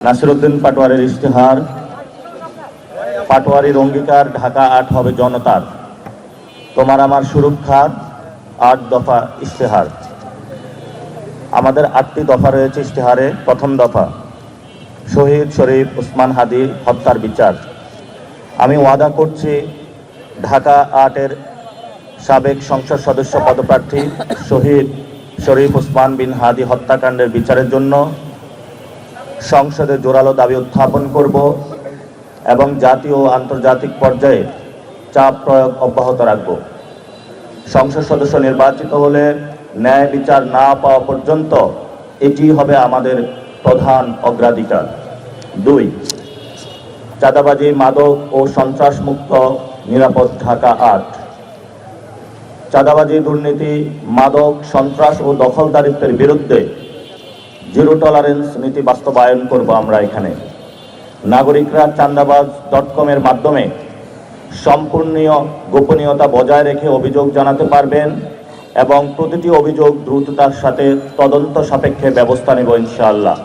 নাসিরউদ্দিন পাটোয়ারির ইশতেহার, পাটোয়ারির অঙ্গীকার, ঢাকা ৮ হবে জনতার, তোমার আমার সুরক্ষার ৮ দফা ইশতেহার। আমাদের ৮টি দফা রয়েছে ইশতেহারে। প্রথম দফা, শহীদ শরীফ ওসমান হাদি হত্যার বিচার। আমি ওয়াদা করছি ঢাকা ৮-এর সাবেক সংসদ সদস্য পদপ্রার্থী শহীদ শরীফ ওসমান বিন হাদি হত্যাকাণ্ডের বিচারের জন্য সংসদে জোরালো দাবি উত্থাপন করব এবং জাতীয় ও আন্তর্জাতিক পর্যায়ে চাপ প্রয়োগ অব্যাহত রাখব। সংসদ সদস্য নির্বাচিত হলে ন্যায় বিচার না পাওয়া পর্যন্ত এটি হবে আমাদের প্রধান অগ্রাধিকার। ২, চাঁদাবাজি, মাদক ও সন্ত্রাসমুক্ত নিরাপদ ঢাকা ৮। চাঁদাবাজি, দুর্নীতি, মাদক, সন্ত্রাস ও দখলদারিত্বের বিরুদ্ধে জিরো টলারেন্স নীতি বাস্তবায়ন করব আমরা এখানে। নাগরিকরা চান্দাবাজ.com-এর মাধ্যমে সম্পূর্ণ গোপনীয়তা বজায় রেখে অভিযোগ জানাতে পারবেন এবং প্রতিটি অভিযোগ দ্রুততার সাথে তদন্ত সাপেক্ষে ব্যবস্থা নেব ইনশাআল্লাহ।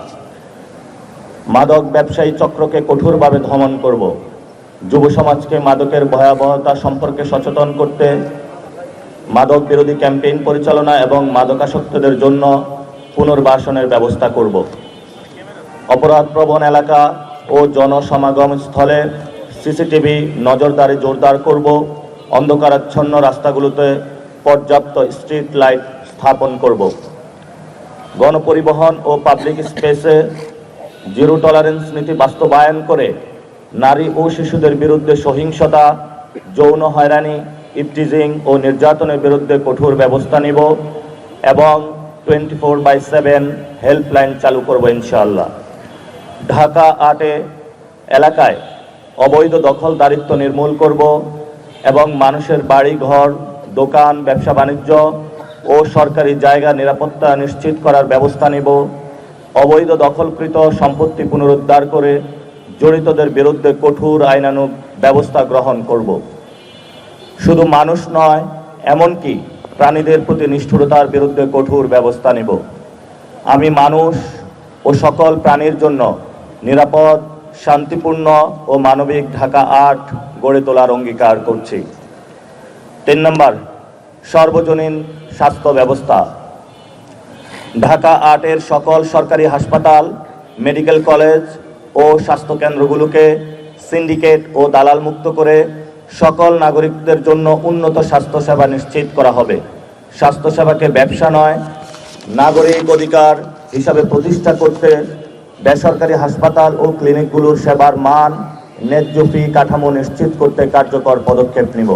মাদক ব্যবসায়ী চক্রকে কঠোরভাবে দমন করব। যুব সমাজকে মাদকের ভয়াবহতা সম্পর্কে সচেতন করতে মাদক বিরোধী ক্যাম্পেইন পরিচালনা এবং মাদকাসক্তদের জন্য পুনর্বাসনের ব্যবস্থা করব। অপরাধপ্রবণ এলাকা ও জনসমাগম স্থলে সিসিটিভি নজরদারি জোরদার করব। অন্ধকারাচ্ছন্ন রাস্তাগুলোতে পর্যাপ্ত স্ট্রিট লাইট স্থাপন করব। গণপরিবহন ও পাবলিক স্পেসে জিরো টলারেন্স নীতি বাস্তবায়ন করে নারী ও শিশুদের বিরুদ্ধে সহিংসতা, যৌন হয়রানি, ইভটিজিং ও নির্যাতনের বিরুদ্ধে কঠোর ব্যবস্থা নিব এবং 24/7 হেল্পলাইন চালু করব ইনশাআল্লাহ। ঢাকা ৮ এলাকায় অবৈধ দখলদারিত্ব নির্মূল করব এবং মানুষের বাড়ি ঘর, দোকান, ব্যবসা বাণিজ্য ও সরকারি জায়গা নিরাপত্তা নিশ্চিত করার ব্যবস্থা নেব। অবৈধ দখলকৃত সম্পত্তি পুনরুদ্ধার করে জড়িতদের বিরুদ্ধে কঠোর আইনানুগ ব্যবস্থা গ্রহণ করব। শুধু মানুষ নয়, এমনকি প্রাণীদের প্রতি নিষ্ঠুরতার বিরুদ্ধে কঠোর ব্যবস্থা নেব। আমি মানুষ ও সকল প্রাণীর জন্য নিরাপদ, শান্তিপূর্ণ ও মানবিক ঢাকা ৮ গড়ে তোলার অঙ্গীকার করছি। ৩ নম্বর, সর্বজনীন স্বাস্থ্য ব্যবস্থা। ঢাকা ৮-এর সকল সরকারি হাসপাতাল, মেডিকেল কলেজ ও স্বাস্থ্যকেন্দ্রগুলোকে সিন্ডিকেট ও দালাল মুক্ত করে সকল নাগরিকদের জন্য উন্নত স্বাস্থ্যসেবা নিশ্চিত করা হবে। স্বাস্থ্যসেবাকে ব্যবসা নয়, নাগরিক অধিকার হিসাবে প্রতিষ্ঠা করতে বেসরকারি হাসপাতাল ও ক্লিনিকগুলোর সেবার মান, ন্যায্য ফি কাঠামো নিশ্চিত করতে কার্যকর পদক্ষেপ নিব।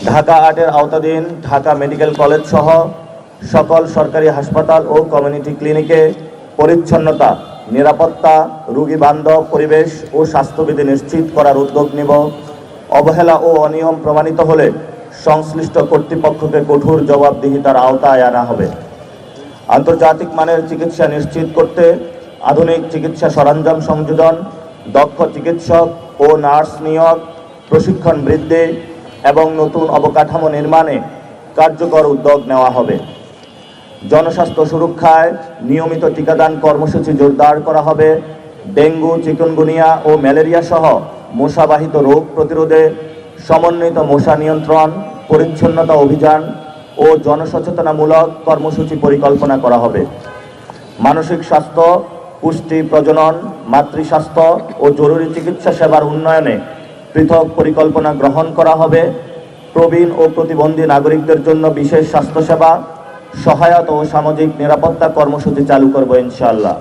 ঢাকা ৮-এর আওতাধীন ঢাকা মেডিকেল কলেজ সহ সকল সরকারি হাসপাতাল ও কমিউনিটি ক্লিনিকে পরিচ্ছন্নতা, নিরাপত্তা, রোগী বান্ধব পরিবেশ ও স্বাস্থ্যবিধি নিশ্চিত করার উদ্যোগ নিব। অবহেলা ও অনিয়ম প্রমাণিত হলে সংশ্লিষ্ট কর্তৃপক্ষকে কঠোর জবাবদিহিতার আওতায় আনা হবে। আন্তর্জাতিক মানের চিকিৎসা নিশ্চিত করতে আধুনিক চিকিৎসা সরঞ্জাম সংযোজন, দক্ষ চিকিৎসক ও নার্স নিয়োগ, প্রশিক্ষণ বৃদ্ধি এবং নতুন অবকাঠামো নির্মাণে কার্যকর উদ্যোগ নেওয়া হবে। জনস্বাস্থ্য সুরক্ষায় নিয়মিত টিকাদান কর্মসূচি জোরদার করা হবে। ডেঙ্গু, চিকুনগুনিয়া ও ম্যালেরিয়া সহ মশাবাহিত রোগ প্রতিরোধে সমন্বিত মশা নিয়ন্ত্রণ, পরিচ্ছন্নতা অভিযান ও জনসচেতনামূলক কর্মসূচি পরিকল্পনা করা হবে। মানসিক স্বাস্থ্য, পুষ্টি, প্রজনন, মাতৃস্বাস্থ্য ও জরুরি চিকিৎসা সেবার উন্নয়নে পৃথক পরিকল্পনা গ্রহণ করা হবে। প্রবীণ ও প্রতিবন্ধী নাগরিকদের জন্য বিশেষ স্বাস্থ্যসেবা, সহায়তা ও সামাজিক নিরাপত্তা কর্মসূচি চালু করব ইনশাআল্লাহ।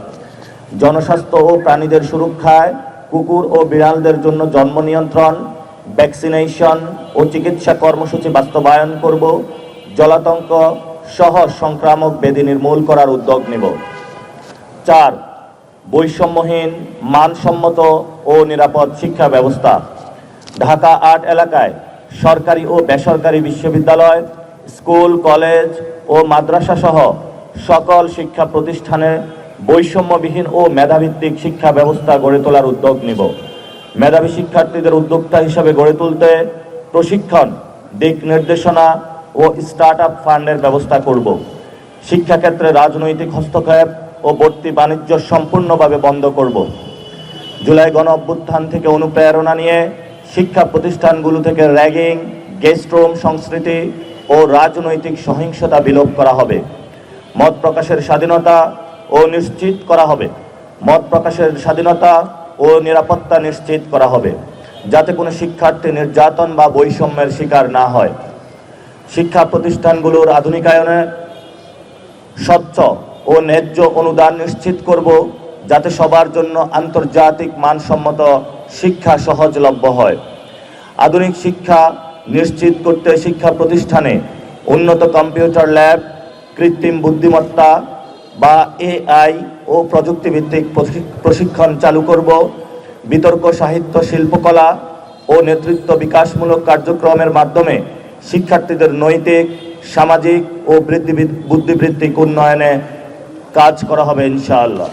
জনস্বাস্থ্য ও প্রাণীদের সুরক্ষায় কুকুর ও বিড়ালদের জন্য জন্ম নিয়ন্ত্রণ, ভ্যাকসিনেশন ও চিকিৎসা কর্মসূচি বাস্তবায়ন করব। জলাতঙ্ক সহ সংক্রামক ব্যাধি নির্মূল করার উদ্যোগ নেব। ৪, বৈষম্যহীন, মানসম্মত ও নিরাপদ শিক্ষা ব্যবস্থা। ঢাকা ৮ এলাকায় সরকারি ও বেসরকারি বিশ্ববিদ্যালয়, স্কুল, কলেজ ও মাদ্রাসা সহ সকল শিক্ষা প্রতিষ্ঠানে বৈষম্যবিহীন ও মেধাভিত্তিক শিক্ষা ব্যবস্থা গড়ে তোলার উদ্যোগ নেব। মেধাবী শিক্ষার্থীদের উদ্যোক্তা হিসাবে গড়ে তুলতে প্রশিক্ষণ, দিক নির্দেশনা ও স্টার্ট আপ ফান্ডের ব্যবস্থা করব। শিক্ষাক্ষেত্রে রাজনৈতিক হস্তক্ষেপ ও ভর্তি বাণিজ্য সম্পূর্ণভাবে বন্ধ করব। জুলাই গণ অভ্যুত্থান থেকে অনুপ্রেরণা নিয়ে শিক্ষা প্রতিষ্ঠানগুলো থেকে র্যাগিং, গেস্ট রুম সংস্কৃতি ও রাজনৈতিক সহিংসতা বিলোপ করা হবে। মত প্রকাশের স্বাধীনতা ও নিশ্চিত করা হবে। মত প্রকাশের স্বাধীনতা ও নিরাপত্তা নিশ্চিত করা হবে, যাতে কোনো শিক্ষার্থী নির্যাতন বা বৈষম্যের শিকার না হয়। শিক্ষা প্রতিষ্ঠানগুলোর আধুনিকায়নে স্বচ্ছ ও ন্যায্য অনুদান নিশ্চিত করব, যাতে সবার জন্য আন্তর্জাতিক মানসম্মত শিক্ষা সহজলভ্য হয়। আধুনিক শিক্ষা নিশ্চিত করতে শিক্ষা প্রতিষ্ঠানে উন্নত কম্পিউটার ল্যাব, কৃত্রিম বুদ্ধিমত্তা বা AI ও প্রযুক্তিভিত্তিক প্রশিক্ষণ চালু করব। বিতর্ক সাহিত্য, শিল্পকলা ও নেতৃত্ব বিকাশমূলক কার্যক্রমের মাধ্যমে শিক্ষার্থীদের নৈতিক, সামাজিক ও বুদ্ধিবৃত্তিক উন্নয়নে কাজ করা হবে ইনশাআল্লাহ।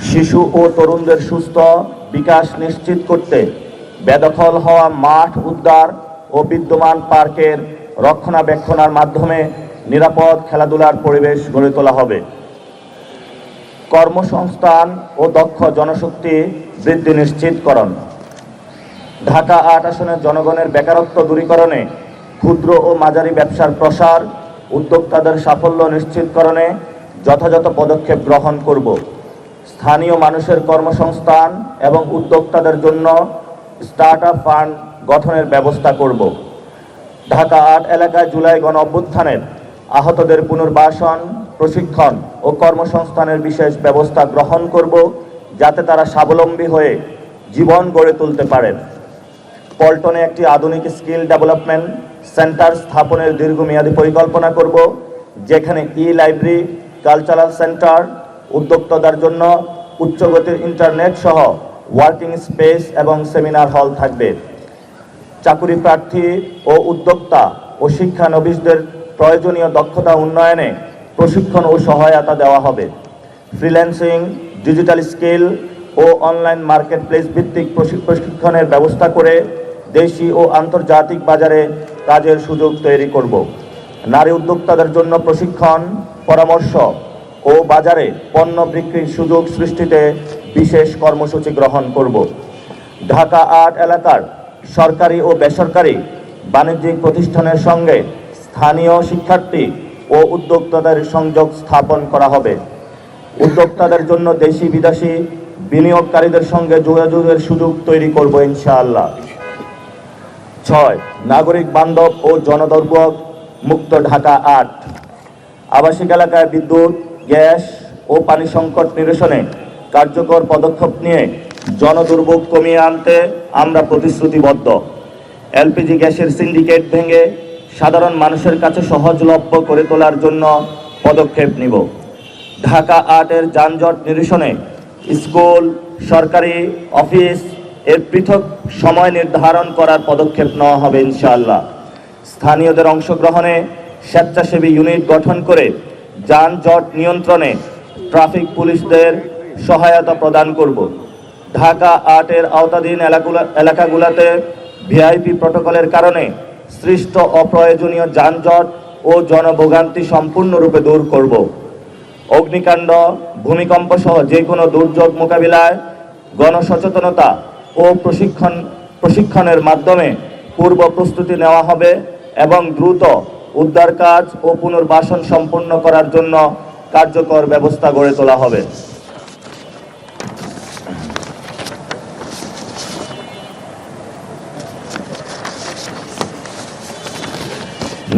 শিশু ও তরুণদের সুস্থ বিকাশ নিশ্চিত করতে বেদখল হওয়া মাঠ উদ্ধার ও বিদ্যমান পার্কের রক্ষণাবেক্ষণের মাধ্যমে নিরাপদ খেলাধুলার পরিবেশ গড়ে তোলা হবে। কর্মসংস্থান ও দক্ষ জনশক্তি বৃদ্ধি নিশ্চিতকরণ। ঢাকা ৮ আসনের জনগণের বেকারত্ব দূরীকরণে, ক্ষুদ্র ও মাঝারি ব্যবসার প্রসার, উদ্যোক্তাদের সাফল্য নিশ্চিতকরণে যথাযথ পদক্ষেপ গ্রহণ করব। স্থানীয় মানুষের কর্মসংস্থান এবং উদ্যোক্তাদের জন্য স্টার্টআপ ফান্ড গঠনের ব্যবস্থা করব। ঢাকা ৮ এলাকায় জুলাই গণ অভ্যুত্থানের আহতদের পুনর্বাসন, প্রশিক্ষণ ও কর্মসংস্থানের বিশেষ ব্যবস্থা গ্রহণ করব, যাতে তারা স্বাবলম্বী হয়ে জীবন গড়ে তুলতে পারেন। পল্টনে একটি আধুনিক স্কিল ডেভেলপমেন্ট সেন্টার স্থাপনের দীর্ঘমেয়াদী পরিকল্পনা করব, যেখানে লাইব্রেরি, কালচারাল সেন্টার, উদ্যোক্তাদের জন্য উচ্চগতির ইন্টারনেট সহ ওয়ার্কিং স্পেস এবং সেমিনার হল থাকবে। চাকুরি প্রার্থী ও উদ্যোক্তা ও শিক্ষানবিশদের প্রয়োজনীয় দক্ষতা উন্নয়নে প্রশিক্ষণ ও সহায়তা দেওয়া হবে। ফ্রিল্যান্সিং, ডিজিটাল স্কিল ও অনলাইন মার্কেট প্লেস ভিত্তিক প্রশিক্ষণের ব্যবস্থা করে দেশি ও আন্তর্জাতিক বাজারে কাজের সুযোগ তৈরি করব। নারী উদ্যোক্তাদের জন্য প্রশিক্ষণ, পরামর্শ ও বাজারে পণ্য বিক্রির সুযোগ সৃষ্টিতে বিশেষ কর্মসূচি গ্রহণ করব। ঢাকা ৮ এলাকার সরকারি ও বেসরকারি বাণিজ্যিক প্রতিষ্ঠানের সঙ্গে স্থানীয় শিক্ষার্থী ও উদ্যোক্তাদের সংযোগ স্থাপন করা হবে। উদ্যোক্তাদের জন্য দেশি বিদেশি বিনিয়োগকারীদের সঙ্গে যোগাযোগের সুযোগ তৈরি করব ইনশাআল্লাহ। ৬. নাগরিক বান্ধব ও জনদুর্ভোগ মুক্ত ঢাকা ৮। আবাসিক এলাকায় বিদ্যুৎ, গ্যাস ও পানি সংকট নিরসনে কার্যকর পদক্ষেপ নিয়ে জনদুর্ভোগ কমিয়ে আনতে আমরা প্রতিশ্রুতিবদ্ধ। LPG গ্যাসের সিন্ডিকেট ভেঙে সাধারণ মানুষের কাছে সহজলভ্য করে তোলার জন্য পদক্ষেপ নিব। ঢাকা ৮-এর যানজট নিরসনে স্কুল, সরকারি অফিস এর পৃথক সময় নির্ধারণ করার পদক্ষেপ নেওয়া হবে ইনশাআল্লাহ। স্থানীয়দের অংশগ্রহণে স্বেচ্ছাসেবী ইউনিট গঠন করে যানজট নিয়ন্ত্রণে ট্রাফিক পুলিশদের সহায়তা প্রদান করব। ঢাকা ৮-এর আওতাধীন এলাকাগুলোতে ভিআইপি প্রটোকলের কারণে সৃষ্ট অপ্রয়োজনীয় যানজট ও জনভোগান্তি সম্পূর্ণরূপে দূর করব। অগ্নিকাণ্ড, ভূমিকম্প সহ যে কোনো দুর্যোগ মোকাবিলায় গণসচেতনতা ও প্রশিক্ষণের মাধ্যমে পূর্ব প্রস্তুতি নেওয়া হবে এবং দ্রুত উদ্ধার কাজ ও পুনর্বাসন সম্পন্ন করার জন্য কার্যকর ব্যবস্থা গড়ে তোলা হবে।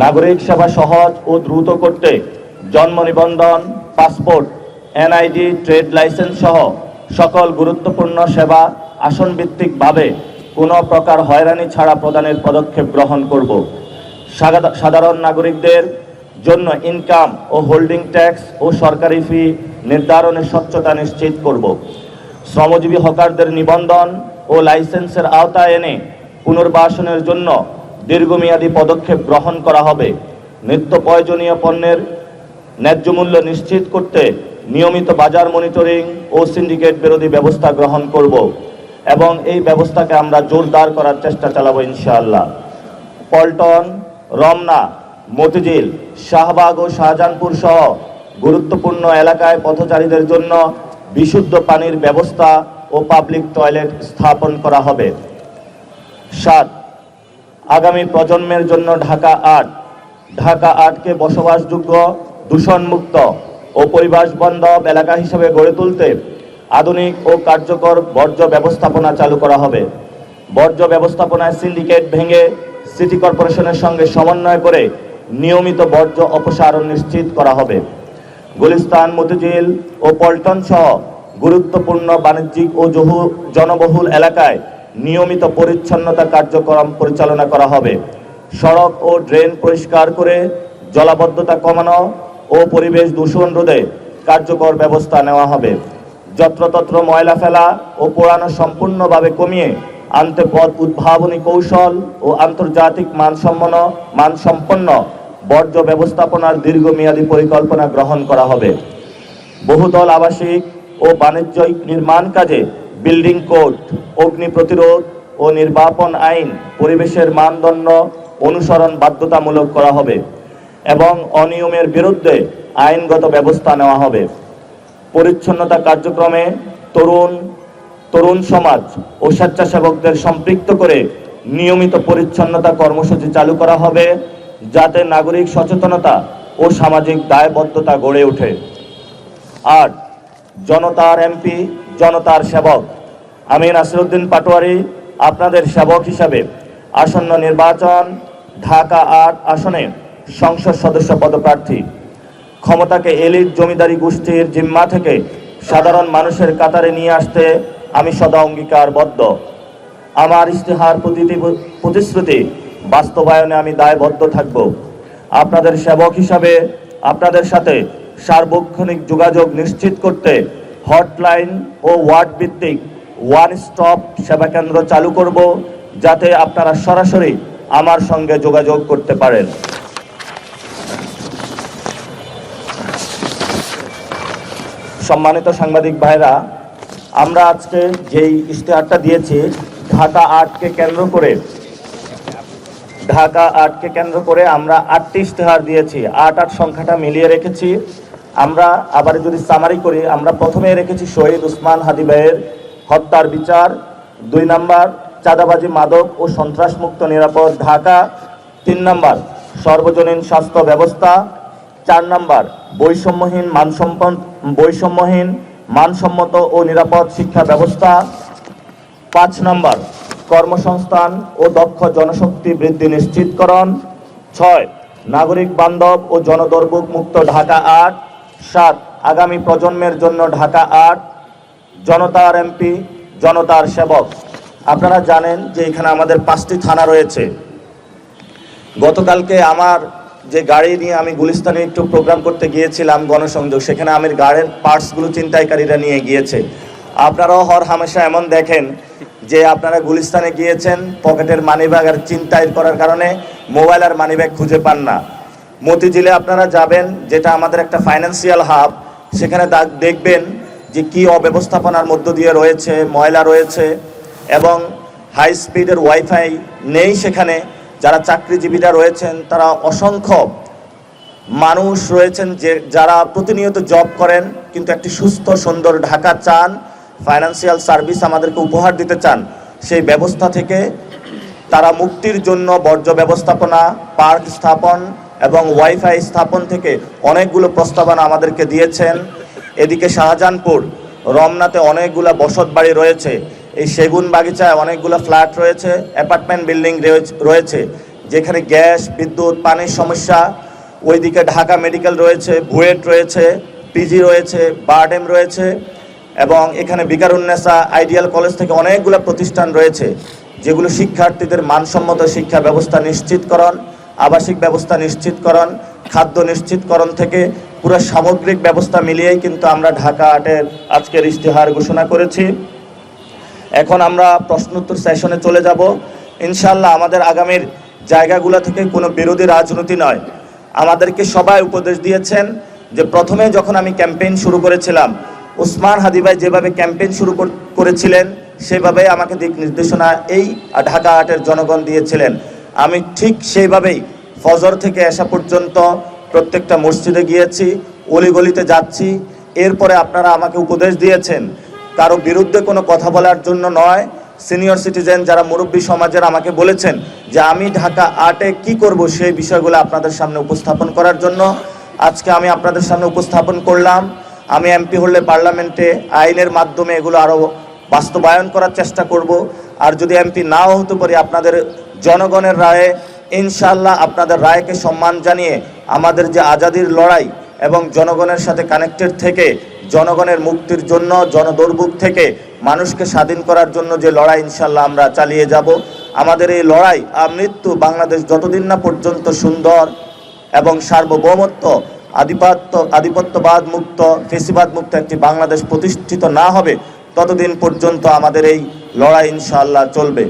নাগরিক সেবা সহজ ও দ্রুত করতে জন্ম নিবন্ধন, পাসপোর্ট, NID, ট্রেড লাইসেন্স সহ সকল গুরুত্বপূর্ণ সেবা আসনভিত্তিকভাবে কোনো প্রকার হয়রানি ছাড়া প্রদানের পদক্ষেপ গ্রহণ করব। সাধারণ নাগরিকদের জন্য ইনকাম ও হোল্ডিং ট্যাক্স ও সরকারি ফি নির্ধারণের স্বচ্ছতা নিশ্চিত করব। শ্রমজীবী হকারদের নিবন্ধন ও লাইসেন্সের আওতায় এনে পুনর্বাসনের জন্য দীর্ঘমেয়াদী পদক্ষেপ গ্রহণ করা হবে। নিত্য প্রয়োজনীয় পণ্যের ন্যায্য মূল্য নিশ্চিত করতে নিয়মিত বাজার মনিটরিং ও সিন্ডিকেট বিরোধী ব্যবস্থা গ্রহণ করব এবং এই ব্যবস্থাকে আমরা জোরদার করার চেষ্টা চালাবো ইনশাআল্লাহ। পল্টন, রমনা, মতিঝিল, শাহবাগ ও শাহজাহানপুর সহ গুরুত্বপূর্ণ এলাকায় পথচারীদের জন্য বিশুদ্ধ পানির ব্যবস্থা ও পাবলিক টয়লেট স্থাপন করা হবে। 7, আগামী প্রজন্মের জন্য ঢাকা 8। ঢাকা 8কে বসবাসযোগ্য, দূষণমুক্ত ও পরিবেশ বান্ধব এলাকা হিসেবে গড়ে তুলতে আধুনিক ও কার্যকর বর্জ্য ব্যবস্থাপনা চালু করা হবে। বর্জ্য ব্যবস্থাপনায় সিন্ডিকেট ভেঙে সিটি কর্পোরেশনের সঙ্গে সমন্বয় করে নিয়মিত বর্জ্য অপসারণ নিশ্চিত করা হবে। গুলিস্তান, মতিঝিল ও পল্টন সহ গুরুত্বপূর্ণ বাণিজ্যিক ও জনবহুল এলাকায় নিয়মিত পরিচ্ছন্নতা কার্যক্রম পরিচালনা করা হবে। সড়ক ও ড্রেন পরিষ্কার করে জলাবদ্ধতা কমানো ও পরিবেশ দূষণ রোধে কার্যকর ব্যবস্থা নেওয়া হবে। যত্রতত্র ময়লা ফেলা ও পোড়ানো সম্পূর্ণভাবে কমিয়ে আনতে পথ উদ্ভাবনী কৌশল ও আন্তর্জাতিক মানসম্পন্ন বর্জ্য ব্যবস্থাপনার দীর্ঘমেয়াদী পরিকল্পনা গ্রহণ করা হবে। বহুতল আবাসিক ও বাণিজ্যিক নির্মাণ কাজে বিল্ডিং কোড, অগ্নি প্রতিরোধ ও নির্বাপন আইন পরিবেশের মানদণ্ড অনুসরণ বাধ্যতামূলক করা হবে এবং অনিয়মের বিরুদ্ধে আইনগত ব্যবস্থা নেওয়া হবে। পরিচ্ছন্নতা কার্যক্রমে তরুণ সমাজ ও স্বেচ্ছাসেবকদের সম্পৃক্ত করে নিয়মিত পরিচ্ছন্নতা কর্মসূচি চালু করা হবে, যাতে নাগরিক সচেতনতা ও সামাজিক দায়বদ্ধতা গড়ে ওঠে। 8, জনতার এমপি, জনতার সেবক। আমি নাসিরউদ্দিন পাটোয়ারি আপনাদের সেবক হিসাবে আসন্ন নির্বাচন ঢাকা 8 আসনে সংসদ সদস্য পদপ্রার্থী। ক্ষমতাকে এলিট জমিদারি গোষ্ঠীর জিম্মা থেকে সাধারণ মানুষের কাতারে নিয়ে আসতে আমি সদা অঙ্গীকারবদ্ধ। আমার ইশতেহার প্রতিশ্রুতি বাস্তবায়নে আমি দায়বদ্ধ থাকব। আপনাদের সেবক হিসাবে আপনাদের সাথে সার্বক্ষণিক যোগাযোগ নিশ্চিত করতে হটলাইন ও ওয়ার্ড ভিত্তিক ওয়ান স্টপ সেবা কেন্দ্র চালু করব, যাতে আপনারা সরাসরি আমার সঙ্গে যোগাযোগ করতে পারেন। সম্মানিত সাংবাদিক ভাইরা, আমরা আজকে যেই ইশতেহারটা দিয়েছি ঢাকা 8কে কেন্দ্র করে আমরা 8টি ইশতেহার দিয়েছি। 8 সংখ্যাটা মিলিয়ে রেখেছি। আমরা আবার যদি সামারি করি, আমরা প্রথমে রেখেছি শহীদ ওসমান হাদি ভাইয়ের হত্যার বিচার, 2 নম্বর চাঁদাবাজি, মাদক ও সন্ত্রাসমুক্ত নিরাপদ ঢাকা, 3 নম্বর সর্বজনীন স্বাস্থ্য ব্যবস্থা, 4 নম্বর বৈষম্যহীন মানসম্মত ও নিরাপদ শিক্ষা ব্যবস্থা, 5 নম্বর কর্মসংস্থান ও দক্ষ জনশক্তি বৃদ্ধি নিশ্চিতকরণ, 6 নাগরিক বান্ধব ও জনদুর্ভোগ মুক্ত ঢাকা 8, 7 আগামী প্রজন্মের জন্য ঢাকা 8, জনতার এমপি, জনতার সেবক। আপনারা জানেন যে এখানে আমাদের 5টি থানা রয়েছে। গতকালকে আমার যে গাড়ি নিয়ে আমি গুলিস্তানে একটু প্রোগ্রাম করতে গিয়েছিলাম গণসংযোগ, সেখানে আমার গাড়ির পার্টসগুলো ছিনতাইকারীরা নিয়ে গিয়েছে। আপনারাও হর হামেশা এমন দেখেন যে আপনারা গুলিস্তানে গিয়েছেন, পকেটের মানিব্যাগ আর ছিনতাই করার কারণে মোবাইল আর মানিব্যাগ খুঁজে পান না। মতিঝিলে আপনারা যাবেন, যেটা আমাদের একটা ফাইন্যান্সিয়াল হাব, সেখানে দেখবেন যে কি অব্যবস্থাপনার মধ্য দিয়ে রয়েছে, ময়লা রয়েছে এবং হাই স্পিডের ওয়াইফাই নেই সেখানে। যারা চাকরিজীবীরা রয়েছেন, তারা অসংখ্য মানুষ রয়েছেন যারা প্রতিনিয়ত জব করেন, কিন্তু একটি সুস্থ সুন্দর ঢাকা চান, ফাইন্যান্সিয়াল সার্ভিস আমাদেরকে উপহার দিতে চান। সেই ব্যবস্থা থেকে তারা মুক্তির জন্য বর্জ্য ব্যবস্থাপনা, পার্ক স্থাপন এবং ওয়াইফাই স্থাপন থেকে অনেকগুলো প্রস্তাবনা আমাদেরকে দিয়েছেন। এদিকে শাহজাহানপুর, রমনাতে অনেকগুলো বসত বাড়ি রয়েছে, এই সেগুন বাগিচায় অনেকগুলো ফ্ল্যাট রয়েছে, অ্যাপার্টমেন্ট বিল্ডিং রয়েছে, যেখানে গ্যাস, বিদ্যুৎ, পানির সমস্যা। ওইদিকে ঢাকা মেডিকেল রয়েছে, বুয়েট রয়েছে, পিজি রয়েছে, বারডেম রয়েছে এবং এখানে বিকারুন্নেসা আইডিয়াল কলেজ থেকে অনেকগুলো প্রতিষ্ঠান রয়েছে, যেগুলো শিক্ষার্থীদের মানসম্মত শিক্ষা ব্যবস্থা নিশ্চিতকরণ, আবাসিক ব্যবস্থা নিশ্চিতকরণ, খাদ্য নিশ্চিতকরণ থেকে পুরো সামগ্রিক ব্যবস্থা মিলিয়েই কিন্তু আমরা ঢাকা 8-এর আজকের ইশতেহার ঘোষণা করেছি। এখন আমরা প্রশ্নোত্তর সেশনে চলে যাব। ইনশাআল্লাহ আমাদের আগামীর জায়গাগুলো থেকে কোনো বিরোধী রাজনীতি নয়। আমাদেরকে সবাই উপদেশ দিয়েছেন যে প্রথমে যখন আমি ক্যাম্পেইন শুরু করেছিলাম, ওসমান হাদি ভাই যেভাবে ক্যাম্পেইন শুরু করেছিলেন সেভাবেই আমাকে দিক নির্দেশনা এই ঢাকা 8-এর জনগণ দিয়েছিলেন। আমি ঠিক সেইভাবেই ফজর থেকে এশা পর্যন্ত প্রত্যেকটা মসজিদে গিয়েছি, অলিগলিতে যাচ্ছি। এরপরে আপনারা আমাকে উপদেশ দিয়েছেন কারো বিরুদ্ধে কোনো কথা বলার জন্য নয়। সিনিয়র সিটিজেন যারা মুরব্বী সমাজের আমাকে বলেছেন যে আমি ঢাকা 8-এ কি করব সেই বিষয়গুলো আপনাদের সামনে উপস্থাপন করার জন্য আজকে আমি আপনাদের সামনে উপস্থাপন করলাম। আমি এমপি হলে পার্লামেন্টে আইনের মাধ্যমে এগুলো আরও বাস্তবায়ন করার চেষ্টা করব। আর যদি এমপি নাও হতে পারি, আপনাদের জনগণের রায়ে ইনশাআল্লাহ আপনাদের রায়কে সম্মান জানিয়ে আমাদের যে আজাদির লড়াই এবং জনগণের সাথে কানেক্টেড থেকে জনগণের মুক্তির জন্য, জনদুর্ভোগ থেকে মানুষকে স্বাধীন করার জন্য যে লড়াই ইনশাআল্লাহ আমরা চালিয়ে যাব। আমাদের এই লড়াই আমৃত্যু বাংলাদেশ যতদিন না পর্যন্ত সুন্দর এবং সার্বভৌমত্ব, আধিপত্যবাদ মুক্ত, ফেসিবাদ মুক্ত একটি বাংলাদেশ প্রতিষ্ঠিত না হবে, ততদিন পর্যন্ত আমাদের এই লড়াই ইনশাআল্লাহ চলবে।